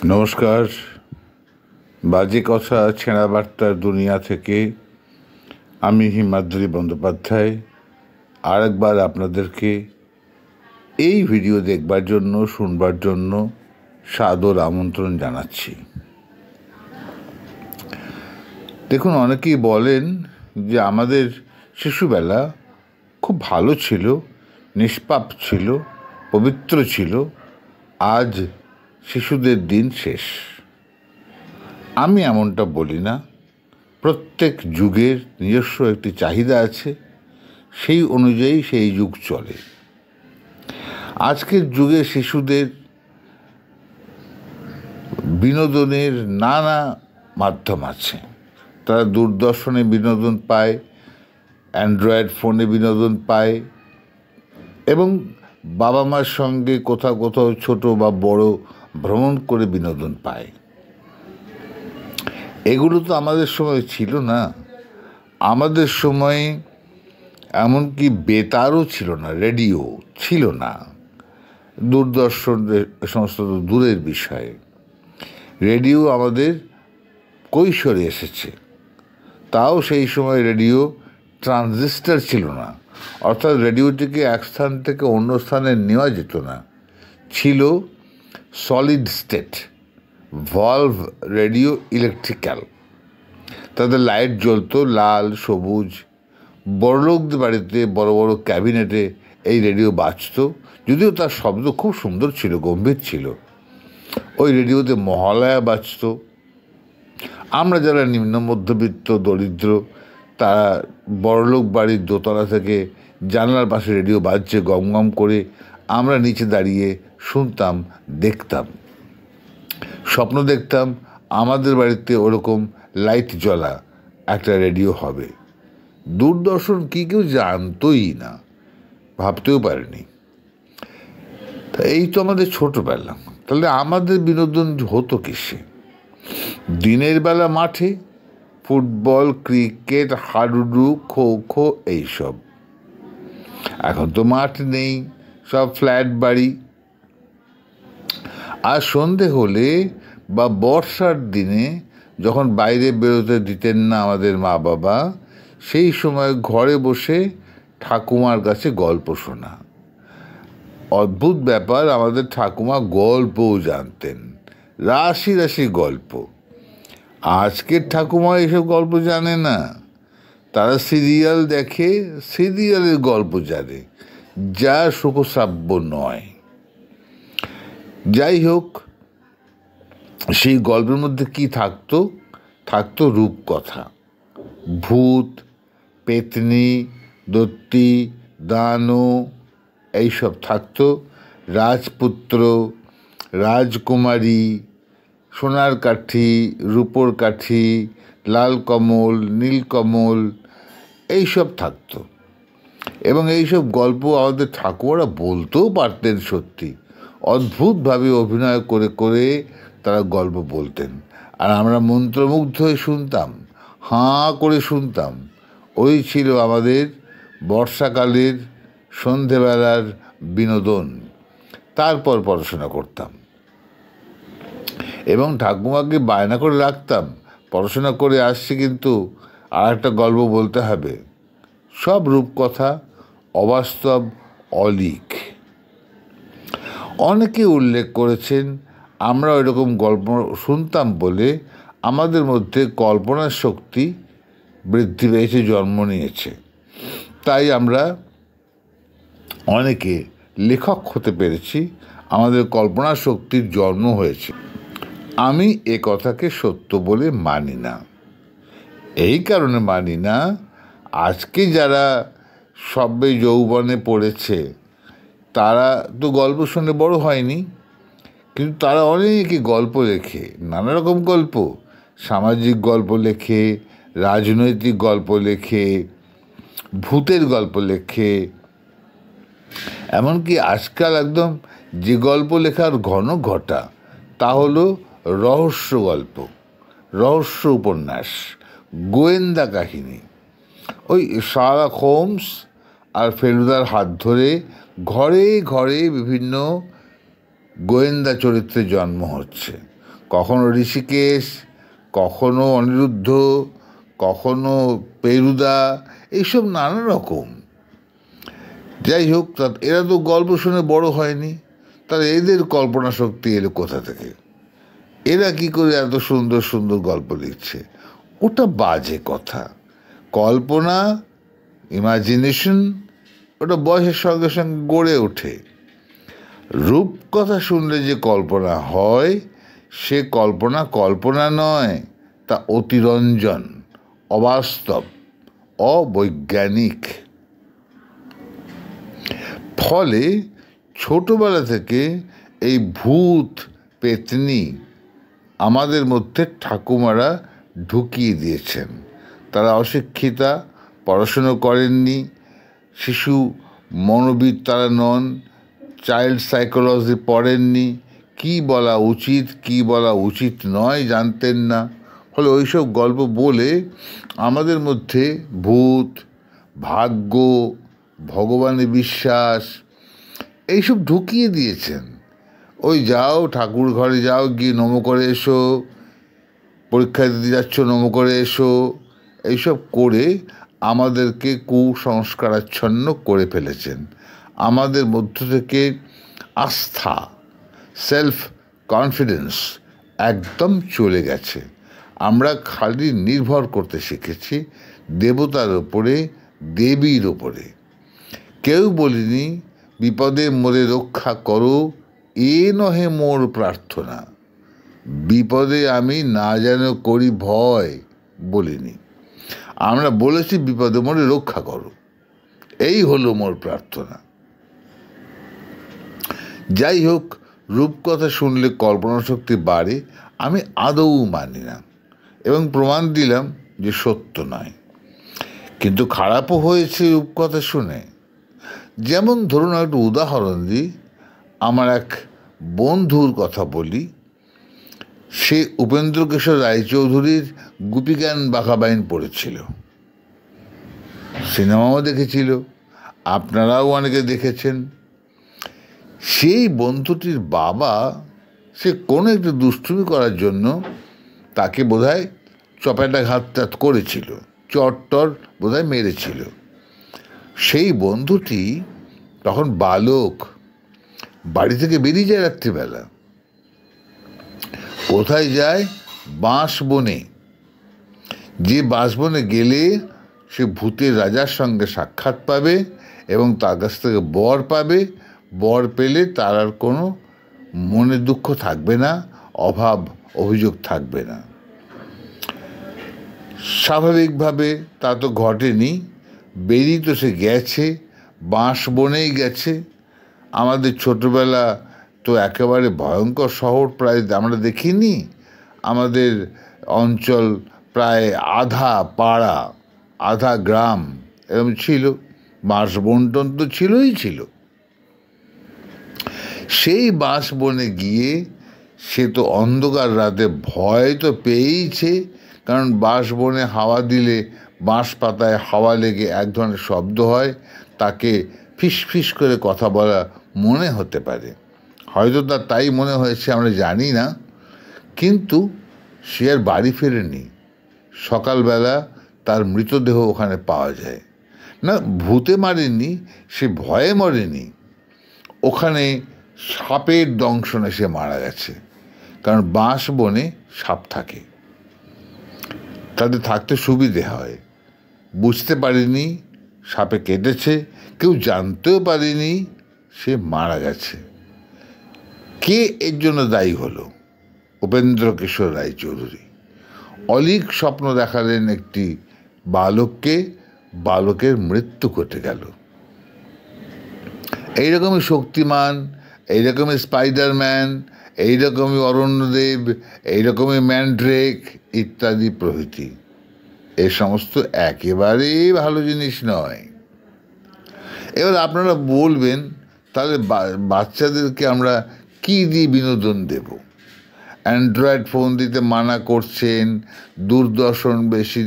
নমস্কার। বাজে কথা ছেঁড়া বার্তার দুনিয়া থেকে আমি হিমাদ্রি বন্দ্যোপাধ্যায় আরেকবার আপনাদেরকে এই ভিডিও দেখবার জন্য শুনবার জন্য সাদর আমন্ত্রণ জানাচ্ছি। দেখুন, অনেকেই বলেন যে আমাদের শিশুবেলা খুব ভালো ছিল, নিষ্পাপ ছিল, পবিত্র ছিল, আজ শিশুদের দিন শেষ। আমি এমনটা বলি না। প্রত্যেক যুগের নিজস্ব একটি চাহিদা আছে, সেই অনুযায়ী সেই যুগ চলে। আজকের যুগে শিশুদের বিনোদনের নানা মাধ্যম আছে। তারা দূরদর্শনে বিনোদন পায়, অ্যান্ড্রয়েড ফোনে বিনোদন পায় এবং বাবা মার সঙ্গে কোথাও কোথাও ছোট বা বড় ভ্রমণ করে বিনোদন পায়। এগুলো তো আমাদের সময় ছিল না। আমাদের সময় এমনকি বেতারও ছিল না, রেডিও ছিল না, দূরদর্শন সমস্ত দূরের বিষয়। রেডিও আমাদের কৈশোরে এসেছে, তাও সেই সময় রেডিও ট্রানজিস্টার ছিল না, অর্থাৎ রেডিওটিকে এক স্থান থেকে অন্য স্থানে নেওয়া যেত না। ছিল solid state valve radio, electrical. তাদের লাইট জ্বলতো লাল সবুজ। বড়লোকদের বাড়িতে বড় বড় ক্যাবিনেটে এই রেডিও বাজত, যদিও তার শব্দ খুব সুন্দর ছিল, গম্ভীর ছিল। ওই রেডিওতে মহালয়া বাজত। আমরা যারা নিম্ন মধ্যবিত্ত দরিদ্র, তারা বড়লোক বাড়ির দোতলা থেকে জানলার পাশে রেডিও বাজছে গম গম করে, আমরা নিচে দাঁড়িয়ে শুনতাম, দেখতাম, স্বপ্ন দেখতাম আমাদের বাড়িতে ওরকম লাইট জ্বলা একটা রেডিও হবে। দূরদর্শন কি কেউ জানতই না, ভাবতেও পারেনি। তা এই তো আমাদের ছোটবেলা। তাহলে আমাদের বিনোদন হতো কিসে? দিনের বেলা মাঠে ফুটবল, ক্রিকেট, হাডুডু, খো খো, এইসব। এখন তো মাঠ নেই, সব ফ্ল্যাট বাড়ি। আর সন্ধে হলে বা বর্ষার দিনে যখন বাইরে বেরোতে দিতেন না আমাদের মা বাবা, সেই সময় ঘরে বসে ঠাকুমার কাছে গল্প শোনা। অদ্ভুত ব্যাপার, আমাদের ঠাকুমা গল্পও জানতেন, রাশি রাশি গল্প। আজকের ঠাকুমা এসব গল্প জানে না। তারা সিরিয়াল দেখে, সিরিয়ালের গল্প জানে, যা সুখশ্রাব্য নয়। যাই হোক, সেই গল্পের মধ্যে কি থাকতো? থাকতো রূপকথা, ভূত, পেতনি, দত্তি, দানু, এইসব থাকতো। রাজপুত্র, রাজকুমারী, সোনার কাঠি, রূপোর কাঠি, লাল কমল, নীলকমল, এইসব থাকতো। এবং এইসব গল্প আমাদের ঠাকুমারা বলতেও পারতেন। সত্যি অদ্ভুতভাবে অভিনয় করে করে তারা গল্প বলতেন, আর আমরা মন্ত্রমুগ্ধ হয়ে শুনতাম, হাঁ করে শুনতাম। ওই ছিল আমাদের বর্ষাকালের সন্ধেবেলার বিনোদন। তারপর পড়াশোনা করতাম এবং ঠাকুমাকে বায়না করে রাখতাম, পড়াশোনা করে আসছি কিন্তু আর একটা গল্প বলতে হবে। সব রূপকথা, অবাস্তব, অলিক। অনেকে উল্লেখ করেছেন আমরা ওইরকম গল্প শুনতাম বলে আমাদের মধ্যে কল্পনার শক্তি বৃদ্ধি পেয়েছে, জন্ম নিয়েছে। তাই আমরা অনেকে লেখক হতে পেরেছি, আমাদের কল্পনা শক্তির জন্ম হয়েছে। আমি এ কথাকে সত্য বলে মানি না। এই কারণে মানি না, আজকে যারা সবে যৌবনে পড়েছে তারা তো গল্প শুনে বড় হয়নি, কিন্তু তারা অনেকে গল্প লেখে, নানা রকম গল্প, সামাজিক গল্প লেখে, রাজনৈতিক গল্প লেখে, ভূতের গল্প লেখে। এমনকি আজকাল একদম যে গল্প লেখার ঘন ঘটা তা হলো রহস্য গল্প, রহস্য উপন্যাস, গোয়েন্দা কাহিনী। ওই শার্লক হোমস আর ফেলুদার হাত ধরে ঘরে ঘরে বিভিন্ন গোয়েন্দা চরিত্রে জন্ম হচ্ছে। কখনো ঋষিকেশ, কখনো অনিরুদ্ধ, কখনো পেরুদা, এইসব নানা রকম। যাই হোক, এরা তো গল্প শুনে বড় হয়নি, তাহলে এদের কল্পনা শক্তি এলো কোথা থেকে? এরা কি করে এত সুন্দর সুন্দর গল্প লিখছে? ওটা বাজে কথা। কল্পনা, ইমাজিনেশন, ওটা বয়সের সঙ্গে সঙ্গে গড়ে ওঠে। রূপকথা শুনলে যে কল্পনা হয়, সে কল্পনা কল্পনা নয়, তা অতিরঞ্জন, অবাস্তব, অবৈজ্ঞানিক। ফলে ছোটবেলা থেকে এই ভূত পেতনি আমাদের মধ্যে ঠাকুমারা ঢুকিয়ে দিয়েছেন। তারা অশিক্ষিতা, পড়াশুনো করেননি, শিশু মনোবিদ তারা নন, চাইল্ড সাইকোলজি পড়েননি, কি বলা উচিত কি বলা উচিত নয় জানতেন না। ফলে ওইসব গল্প বলে আমাদের মধ্যে ভূত, ভাগ্য, ভগবানে বিশ্বাস এইসব ঢুকিয়ে দিয়েছেন। ওই যাও ঠাকুর ঘরে যাও, গিয়ে নম করে এসো, পরীক্ষা দিতে যাচ্ছ নম করে এসো, এইসব করে আমাদেরকে কুসংস্কারাচ্ছন্ন করে ফেলেছেন। আমাদের মধ্য থেকে আস্থা, সেলফ কনফিডেন্স একদম চলে গেছে। আমরা খালি নির্ভর করতে শিখেছি দেবতার ওপরে, দেবীর ওপরে। কেউ বলিনি বিপদে মোরে রক্ষা করো, এ নহে মোর প্রার্থনা। বিপদে আমি না যেন করি ভয় বলিনি, আমরা বলেছি বিপদে মোরে রক্ষা করো, এই হলো মোর প্রার্থনা। যাই হোক, রূপকথা শুনলে কল্পনা শক্তি বাড়ে আমি আদৌ মানি না, এবং প্রমাণ দিলাম যে সত্য নয়। কিন্তু খারাপও হয়েছে রূপকথা শুনে। যেমন ধরুন, একটা উদাহরণ দিই, আমার এক বন্ধুর কথা বলি। সে উপেন্দ্রকিশোর রায়চৌধুরীর গোপীজ্ঞান বাঘাবাইন পড়েছিল, সিনেমাও দেখেছিল, আপনারাও অনেকে দেখেছেন। সেই বন্ধুটির বাবা, সে কোনো একটু দুষ্টুমি করার জন্য তাকে বোধহয় চপেটাঘাত করেছিল, চট্টর বোধহয় মেরেছিল। সেই বন্ধুটি তখন বালক, বাড়ি থেকে বেরিয়ে যায় রাত্রিবেলা। কোথায় যায়? বাঁশবনে। যে বাঁশবনে গেলে সে ভূতের রাজার সঙ্গে সাক্ষাৎ পাবে এবং তার কাছ থেকে বর পাবে। বর পেলে তার আর কোনো মনে দুঃখ থাকবে না, অভাব অভিযোগ থাকবে না। স্বাভাবিকভাবে তা তো ঘটেনি। বেরিয়ে তো সে গেছে, বাঁশবনেই গেছে। আমাদের ছোটবেলা তো একেবারে ভয়ঙ্কর শহর প্রায় আমরা দেখিনি। আমাদের অঞ্চল প্রায় আধা পাড়া, আধা গ্রাম এরকম ছিল। বাঁশবনটন তো ছিলই ছিল। সেই বাঁশবনে গিয়ে সে তো অন্ধকার রাতে ভয় তো পেয়েইছে, কারণ বাঁশবনে হাওয়া দিলে বাঁশ পাতায় হাওয়া লেগে এক ধরনের শব্দ হয়, তাকে ফিস ফিস করে কথা বলা মনে হতে পারে। হয়তো তার তাই মনে হয়েছে, আমরা জানি না। কিন্তু সে আর বাড়ি ফেরেনি। সকালবেলা তার মৃতদেহ ওখানে পাওয়া যায় না। ভূতে মারেনি, সে ভয়ে মরেনি, ওখানে সাপের দংশনে সে মারা গেছে। কারণ বাঁশবনে সাপ থাকে, তাদের থাকতে সুবিধে হয়। বুঝতে পারিনি সাপে কেটেছে, কেউ জানতেও পারেনি সে মারা গেছে। কে এর জন্য দায়ী হলো? উপেন্দ্রকিশোর রায়চৌধুরী। অলীক স্বপ্ন দেখালেন একটি বালককে, বালকের মৃত্যু ঘটে গেল। এইরকমই শক্তিমান, এইরকমই স্পাইডারম্যান, এইরকমই অরণ্যদেব, এইরকমই ম্যান্ড্রেক ইত্যাদি প্রভৃতি। এ সমস্ত একেবারেই ভালো জিনিস নয়। এবার আপনারা বলবেন, তাহলে বাচ্চাদেরকে আমরা কি দিয়ে বিনোদন দেব? অ্যান্ড্রয়েড ফোন দিতে মানা করছেন, দূরদর্শন বেশি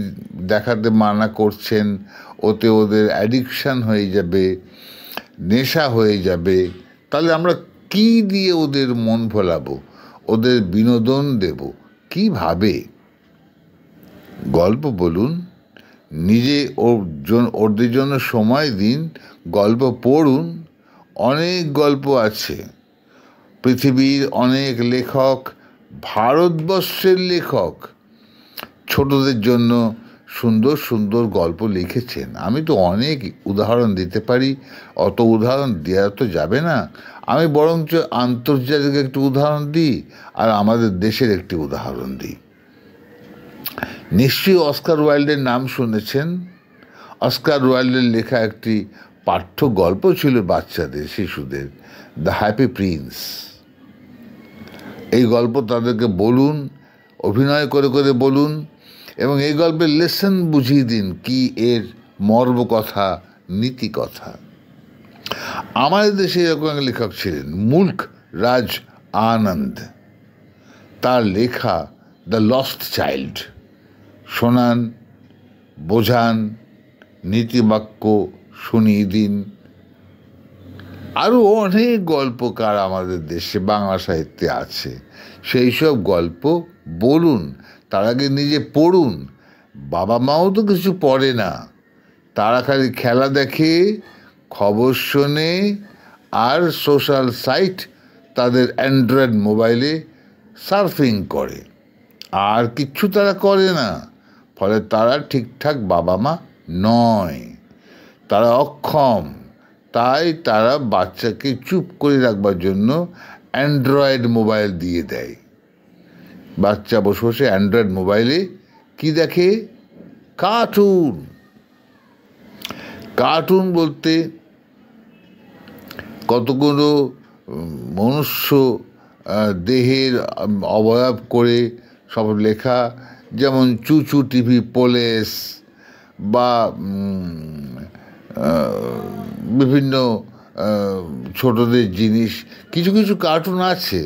দেখাতে মানা করছেন, ওতে ওদের অ্যাডিকশান হয়ে যাবে, নেশা হয়ে যাবে। তাহলে আমরা কি দিয়ে ওদের মন ভোলাবো? ওদের বিনোদন দেব কিভাবে? গল্প বলুন, নিজে ওদের জন্য সময় দিন, গল্প পড়ুন। অনেক গল্প আছে, পৃথিবীর অনেক লেখক, ভারতবর্ষের লেখক ছোটদের জন্য সুন্দর সুন্দর গল্প লিখেছেন। আমি তো অনেক উদাহরণ দিতে পারি, অত উদাহরণ দেওয়া তো যাবে না। আমি বরঞ্চ আন্তর্জাতিক একটি উদাহরণ দিই আর আমাদের দেশের একটি উদাহরণ দিই। নিশ্চয়ই অস্কার ওয়াইল্ডের নাম শুনেছেন। অস্কার ওয়াইল্ডের লেখা একটি পাঠ্য গল্প ছিল বাচ্চাদের, শিশুদের, দ্য হ্যাপি প্রিন্স। এই গল্প তাদেরকে বলুন, অভিনয় করে করে বলুন, এবং এই গল্পের লেসন বুঝিয়ে দিন, কি এর মর্ম কথা, নীতি কথা। আমাদের দেশে এরকম এক লেখক ছিলেন, মুল্ক রাজ আনন্দ। তার লেখা দ্য লস্ট চাইল্ড শোনান, বোঝান, নীতিবাক্য শুনিয়ে দিন। আরও অনেক গল্পকার আমাদের দেশে বাংলা সাহিত্যে আছে, সেই সব গল্প বলুন। তার আগে নিজে পড়ুন। বাবা মাও তো কিছু পড়ে না, তারা খালি খেলা দেখে, খবর শোনে, আর সোশ্যাল সাইট তাদের অ্যান্ড্রয়েড মোবাইলে সার্ফিং করে, আর কিচ্ছু তারা করে না। ফলে তারা ঠিকঠাক বাবা মা নয়, তারা অক্ষম। তাই তারা বাচ্চাকে চুপ করে রাখবার জন্য অ্যান্ড্রয়েড মোবাইল দিয়ে দেয়। বাচ্চা বসে বসে অ্যান্ড্রয়েড মোবাইলে কি দেখে? কার্টুন। কার্টুন বলতে কতগুলো মনুষ্য দেহের অবয়ব করে সব লেখা, যেমন চুচু টিভি পোলেস বা বিভিন্ন ছোটদের জিনিস। কিছু কিছু কার্টুন আছে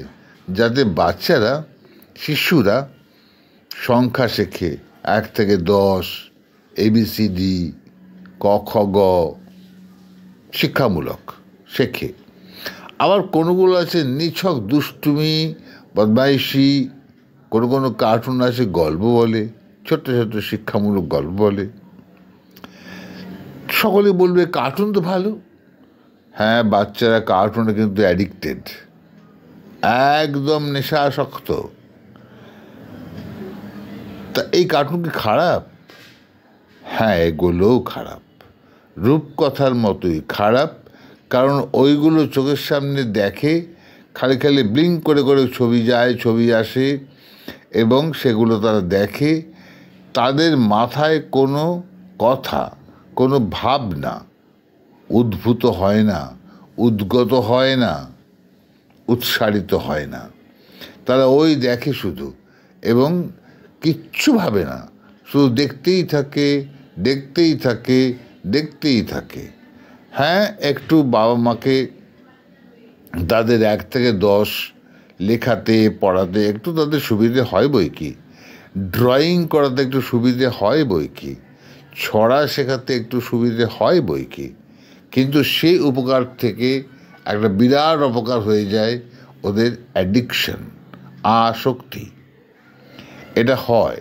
যাতে বাচ্চারা, শিশুরা সংখ্যা শেখে, 1 থেকে 10, ABCD, ক খ গ, শিক্ষামূলক শেখে। আবার কোনোগুলো আছে নিছক দুষ্টুমি, বদমাইশি। কোনো কোনো কার্টুন আছে গল্প বলে, ছোট্ট ছোট্ট শিক্ষামূলক গল্প বলে। সকলে বলবে কার্টুন তো ভালো। হ্যাঁ, বাচ্চারা কার্টুনে কিন্তু অ্যাডিক্টেড, একদম নেশাসক্ত। তা এই কার্টুন কি খারাপ? হ্যাঁ, এগুলোও খারাপ, রূপকথার মতোই খারাপ। কারণ ওইগুলো চোখের সামনে দেখে, খালি খালি ব্লিঙ্ক করে করে ছবি যায়, ছবি আসে, এবং সেগুলো তারা দেখে। তাদের মাথায় কোনো কথা, কোনো ভাবনা উদ্ভূত হয় না, উদ্গত হয় না, উৎসারিত হয় না। তারা ওই দেখে শুধু, এবং কিচ্ছু ভাবে না, শুধু দেখতেই থাকে, দেখতেই থাকে, দেখতেই থাকে। হ্যাঁ, একটু বাবা মাকে তাদের 1 থেকে 10 লেখাতে, পড়াতে একটু তাদের সুবিধে হয় বই কি, ড্রয়িং করাতে একটু সুবিধে হয় বই কি, ছড়া শেখাতে একটু সুবিধে হয় বই কি, কিন্তু সেই উপকার থেকে একটা বিরাট অপকার হয়ে যায় ওদের অ্যাডিকশন, আসক্তি। এটা হয়।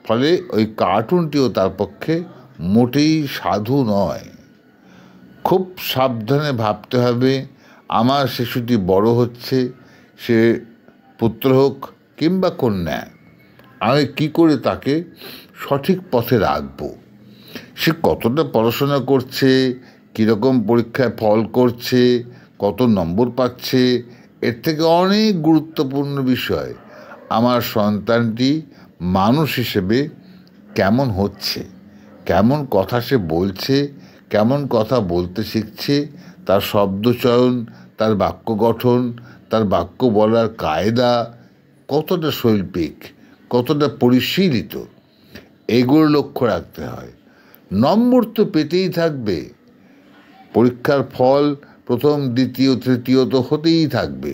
ফলে ওই কার্টুনটিও তার পক্ষে মোটেই সাধু নয়। খুব সাবধানে ভাবতে হবে, আমার শিশুটি বড় হচ্ছে, সে পুত্র হোক কিংবা কন্যা, আমি কী করে তাকে সঠিক পথে রাখবো। সে কতটা পড়াশোনা করছে, কীরকম পরীক্ষায় ফল করছে, কত নম্বর পাচ্ছে, এর থেকে অনেক গুরুত্বপূর্ণ বিষয় আমার সন্তানটি মানুষ হিসেবে কেমন হচ্ছে, কেমন কথা সে বলছে, কেমন কথা বলতে শিখছে, তার শব্দচয়ন, তার বাক্য গঠন, তার বাক্য বলার কায়দা কতটা শৈল্পিক, কতটা পরিশীলিত, এগুলো লক্ষ্য রাখতে হয়। নম্বর তো পেতেই থাকবে, পরীক্ষার ফল প্রথম, দ্বিতীয়, তৃতীয় তো হতেই থাকবে।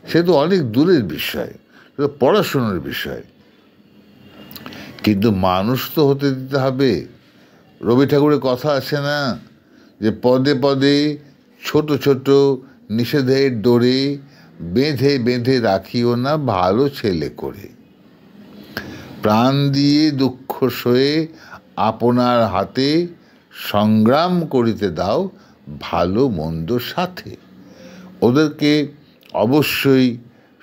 সে তো অনেক দূরের বিষয়, পড়াশোনার বিষয়, কিন্তু মানুষ তো হতে দিতে হবে। রবি ঠাকুরের কথা আছে না, যে পদে পদে ছোট ছোট নিষেধের ডোরে বেঁধে বেঁধে রাখিও না ভালো ছেলে করে। প্রাণ দিয়ে দুঃখ সয়ে আপনার হাতে সংগ্রাম করিতে দাও ভালো মন্দ সাথে। ওদেরকে অবশ্যই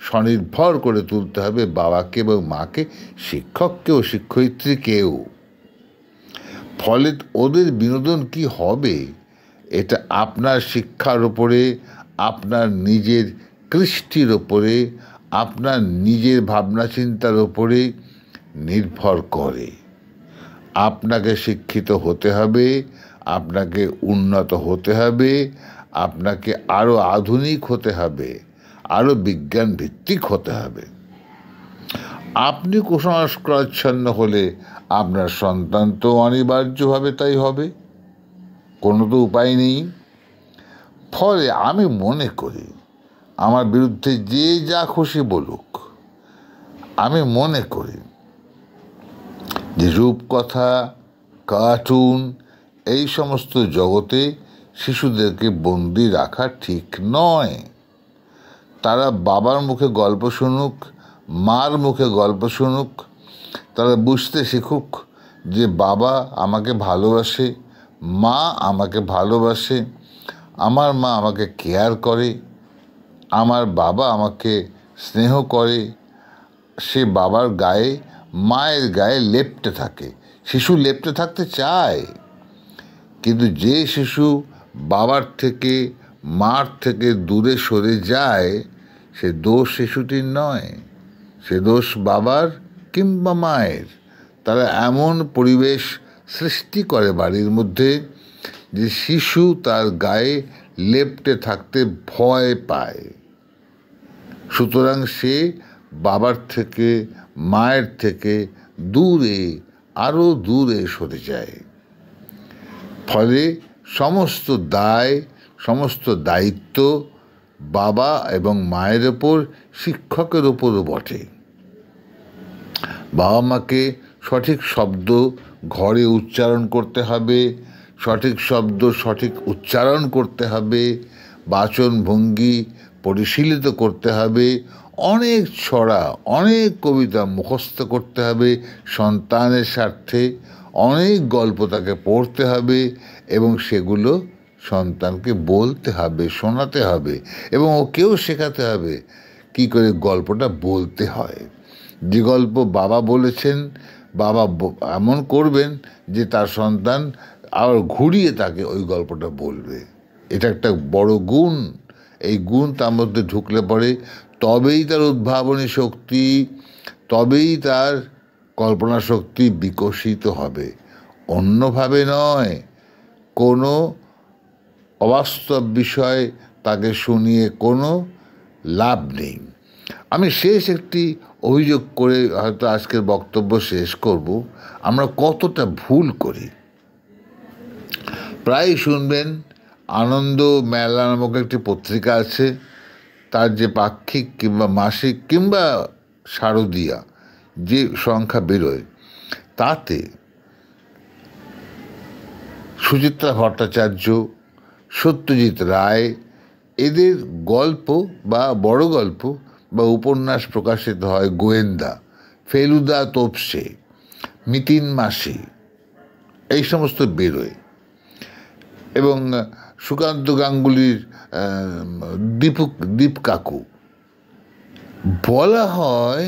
স্বনির্ভর করে তুলতে হবে, বাবাকে এবং মাকে, শিক্ষককেও শিক্ষয়িত্রীকেও। ফলে ওদের বিনোদন কি হবে এটা আপনার শিক্ষার ওপরে, আপনার নিজের কৃষ্টির ওপরে, আপনার নিজের ভাবনা চিন্তার ওপরে নির্ভর করে। আপনাকে শিক্ষিত হতে হবে, আপনাকে উন্নত হতে হবে, আপনাকে আরও আধুনিক হতে হবে, আরও বিজ্ঞান ভিত্তিক হতে হবে। আপনি কুসংস্কারাচ্ছন্ন হলে আপনার সন্তান তো অনিবার্যভাবে তাই হবে, কোনো তো উপায় নেই। ফলে আমি মনে করি আমার বিরুদ্ধে যে যা খুশি বলুক, আমি মনে করি যে রূপকথা, কার্টুন এই সমস্ত জগতে শিশুদেরকে বন্দি রাখা ঠিক নয়। তারা বাবার মুখে গল্প শুনুক, মার মুখে গল্প শুনুক, তারা বুঝতে শিখুক যে বাবা আমাকে ভালোবাসে, মা আমাকে ভালোবাসে, আমার মা আমাকে কেয়ার করে, আমার বাবা আমাকে স্নেহ করে। সে বাবার গায়ে, মায়ের গায়ে লেপ্টে থাকে। শিশু লেপ্টে থাকতে চায়, কিন্তু যে শিশু বাবার থেকে, মার থেকে দূরে সরে যায়, সে দোষ শিশুটির নয়, সে দোষ বাবার কিংবা মায়ের। তারা এমন পরিবেশ সৃষ্টি করে বাড়ির মধ্যে যে শিশু তার গায়ে লেপ্টে থাকতে ভয় পায়। সুতরাং সে বাবার থেকে, মায়ের থেকে দূরে, আরও দূরে সরে যায়। ফলে সমস্ত দায়, সমস্ত দায়িত্ব বাবা এবং মায়ের ওপর, শিক্ষকের ওপরও বটে। বাবা মাকে সঠিক শব্দ ঘরে উচ্চারণ করতে হবে, সঠিক শব্দ সঠিক উচ্চারণ করতে হবে, বাচন ভঙ্গি পরিশীলিত করতে হবে, অনেক ছড়া, অনেক কবিতা মুখস্থ করতে হবে সন্তানের স্বার্থে, অনেক গল্প তাকে পড়তে হবে এবং সেগুলো সন্তানকে বলতে হবে, শোনাতে হবে এবং ওকেও শেখাতে হবে কি করে গল্পটা বলতে হয়। যে গল্প বাবা বলেছেন, বাবা এমন করবেন যে তার সন্তান আবার ঘুরিয়ে তাকে ওই গল্পটা বলবে। এটা একটা বড় গুণ। এই গুণ তার মধ্যে ঢুকলে পরে তবেই তার উদ্ভাবনী শক্তি, তবেই তার কল্পনা শক্তি বিকশিত হবে, অন্যভাবে নয়। কোনো অবাস্তব বিষয় তাকে শুনিয়ে কোনো লাভ নেই। আমি শেষ একটি অভিযোগ করে হয়তো আজকের বক্তব্য শেষ করব। আমরা কতটা ভুল করি। প্রায় শুনবেন আনন্দ মেলা নামক একটি পত্রিকা আছে, তার যে পাক্ষিক কিংবা মাসিক কিংবা শারদীয়া যে সংখ্যা বেরোয়, তাতে সুচিত্রা ভট্টাচার্য, সত্যজিৎ রায় এদের গল্প বা বড় গল্প বা উপন্যাস প্রকাশিত হয়। গোয়েন্দা, ফেলুদা তোপসে, মিতিন মাসি এই সমস্ত বেরোয় এবং সুকান্ত গাঙ্গুলির দীপ কাকু। বলা হয়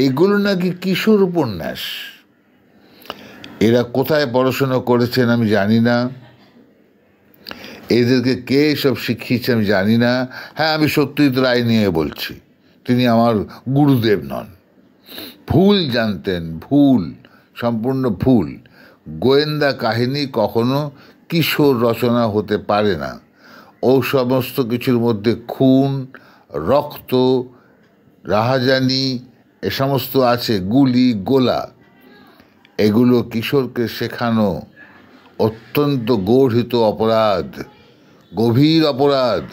এগুলো নাকি কিশোর উপন্যাস। এরা কোথায় পড়াশোনা করেছেন আমি জানি না, এদেরকে কে সব শিখিয়েছে আমি জানি না। হ্যাঁ, আমি সত্যজিৎ রায় নিয়ে বলছি, তিনি আমার গুরুদেব নন। ভুল জানতেন, ভুল, সম্পূর্ণ ভুল। গোয়েন্দা কাহিনী কখনো কিশোর রচনা হতে পারে না। ও সমস্ত কিছুর মধ্যে খুন, রক্ত, রাহাজানি এ সমস্ত আছে, গুলি গোলা, এগুলো কিশোরকে শেখানো অত্যন্ত গর্হিত অপরাধ, গভীর অপরাধ।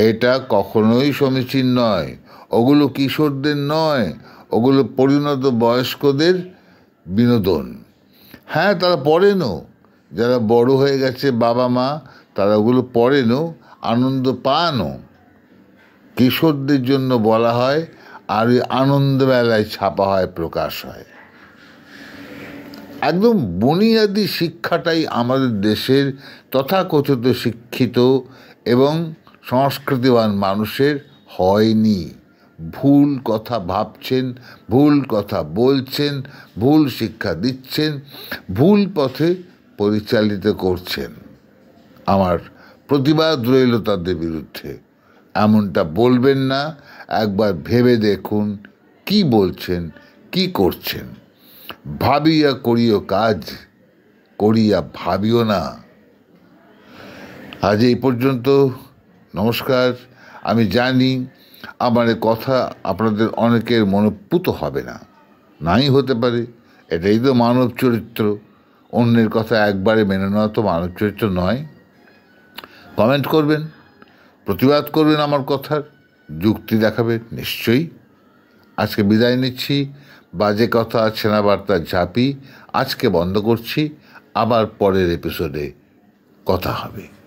এটা কখনোই সমীচীন নয়। ওগুলো কিশোরদের নয়, ওগুলো পরিণত বয়স্কদের বিনোদন। হ্যাঁ, তারা পড়েনও, যারা বড় হয়ে গেছে বাবা মা, তারা ওগুলো পড়েনও, আনন্দ পানও, কিশোরদের জন্য বলা হয়, আর ওই আনন্দমেলায় ছাপা হয়, প্রকাশ হয়। একদম বুনিয়াদি শিক্ষাটাই আমাদের দেশের তথাকথিত শিক্ষিত এবং সংস্কৃতিবান মানুষের হয়নি। ভুল কথা ভাবছেন, ভুল কথা বলছেন, ভুল শিক্ষা দিচ্ছেন, ভুল পথে পরিচালিত করছেন। আমার প্রতিবাদ রইল তাদের বিরুদ্ধে। এমনটা বলবেন না। একবার ভেবে দেখুন কি বলছেন, কি করছেন। ভাবিয়া করিও কাজ, করিয়া ভাবিও না। আজ এই পর্যন্ত। নমস্কার। আমি জানি আমার কথা আপনাদের অনেকের মনোপুত হবে না, নাই হতে পারে। এটাই তো মানব চরিত্র। অন্যের কথা একবারে মেনে নেওয়া তো মানব চরিত্র নয়। কমেন্ট করবেন, প্রতিবাদ করবেন, আমার কথার যুক্তি দেখাবেন নিশ্চয়ই। আজকে বিদায় নিচ্ছি। বাজে কথা, ছেনা বার্তা, ঝাঁপি আজকে বন্ধ করছি। আবার পরের এপিসোডে কথা হবে।